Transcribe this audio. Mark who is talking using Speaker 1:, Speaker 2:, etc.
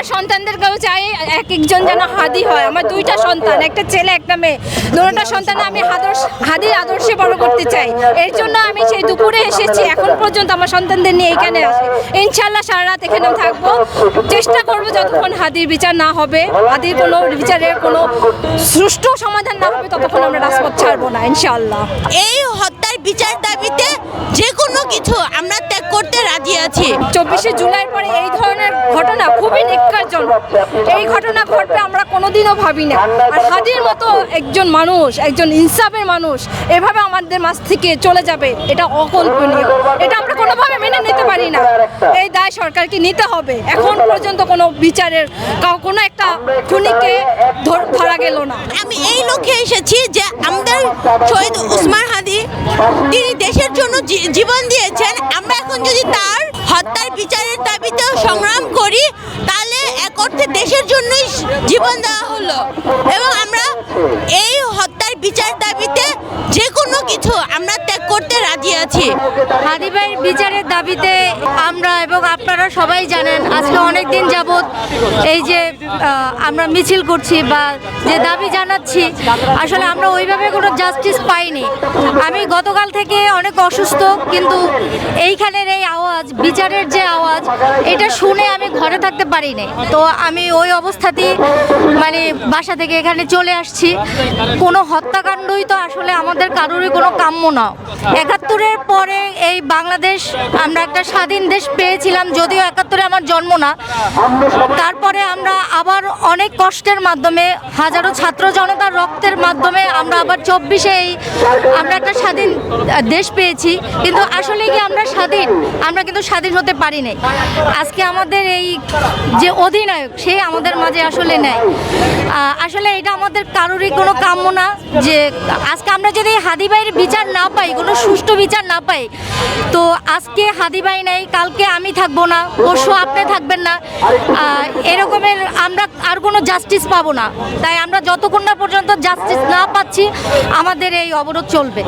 Speaker 1: আমার সন্তানদেরকেও চাই এক একজন যেন হাদি হয়। আমার দুইটা সন্তান, একটা ছেলে একটা মেয়ে, দুটোটা সন্তান আমি হাদির আদর্শে বড় করতে চাই। এর জন্য আমি সেই দুপুরে এসেছি, এখন পর্যন্ত আমার সন্তানদের নিয়ে এখানে আসি। ইনশাল্লাহ সারা রাত এখানে থাকবো, চেষ্টা করবো যতক্ষণ হাদির বিচার না হবে, হাদির কোনো বিচারের কোনো সুষ্ঠু সমাধান না হবে ততক্ষণ আমরা রাজপথ ছাড়বো না ইনশাল্লাহ।
Speaker 2: এই হত্যার বিচার দাবিতে যে কোনো কিছু আমরা ত্যাগ করতে রাজি আছি।
Speaker 1: 24শে জুলাই পরে এই ধরনের ঘটনা খুবই নিকারজনক। এই ঘটনা ঘটবে আমরা কোনোদিনও ভাবি না। আর হাদির মতো একজন মানুষ, একজন ইনসাফের মানুষ এভাবে আমাদের মাঝ থেকে চলে যাবে, এটা অকল্পনীয়। এটা আমরা কোনোভাবে মেনে নিতে পারি না। এই দায় সরকারকে নিতে হবে। এখন পর্যন্ত কোনো বিচারের কোনো একটা খুনিকে ধরা গেল না।
Speaker 2: আমি এই লক্ষ্যে এসেছি যে আমাদের শহীদ ওসমান হাদি তিনি দেশের জন্য জীবন দিয়েছেন। আমরা এখন যদি তার হত্যার বিচারের দাবিতে সংগ্রাম করি তাহলে এক অর্থে দেশের জন্যই জীবন দেওয়া হলো, এবং আমরা এই হত্যার বিচার দাবিতে যে কোনো কিছু আমরা ত্যাগ করতে রাজি আছি।
Speaker 3: হাদি ভাইয়ের বিচারের দাবিতে আমরা এবং আপনারা সবাই জানেন আজকে অনেক দিন যাবৎ এই যে আমরা মিছিল করছি বা যে দাবি জানাচ্ছি, আসলে আমরা ওইভাবে কোনো জাস্টিস পাইনি। আমি গতকাল থেকে অনেক অসুস্থ, কিন্তু এইখানের এই আওয়াজ, বিচারের যে আওয়াজ, এটা শুনে আমি ঘরে থাকতে পারিনি। তো আমি ওই অবস্থাতেই মানে বাসা থেকে এখানে চলে আসছি। কোনো হত্যাকাণ্ডই তো আসলে আমাদের কারোরই কোনো কাম্য না। ৭১-এর পরে এই বাংলাদেশ আমরা একটা স্বাধীন দেশ পেয়েছিলাম, যদিও ৭১-এ আমার জন্ম না। তারপরে আমরা আবার অনেক কষ্টের মাধ্যমে, হাজারো ছাত্র জনতার রক্তের মাধ্যমে আমরা আবার ২৪শে আমরা একটা স্বাধীন দেশ পেয়েছি। কিন্তু আসলে কি আমরা স্বাধীন? আমরা কিন্তু স্বাধীন হতে পারি নাই। আজকে আমাদের এই যে অধিনায়ক, সে আমাদের মাঝে আসলে নেই। আসলে এটা আমাদের কারোরই কোনো কাম্য না যে আজকে আমরা যদি হাদি ভাইয়ের বিচার না পাই, কোনো সুষ্ঠু বিচার না পাই, তো আজকে হাদি ভাই নেই, কালকে আমি থাকবো না, পরশু আপনি থাকবেন না, এরকমের আমরা আর কোনো জাস্টিস পাবো না। তাই আমরা যতক্ষণ না পর্যন্ত জাস্টিস না পাচ্ছি আমাদের এই অবরোধ চলবে।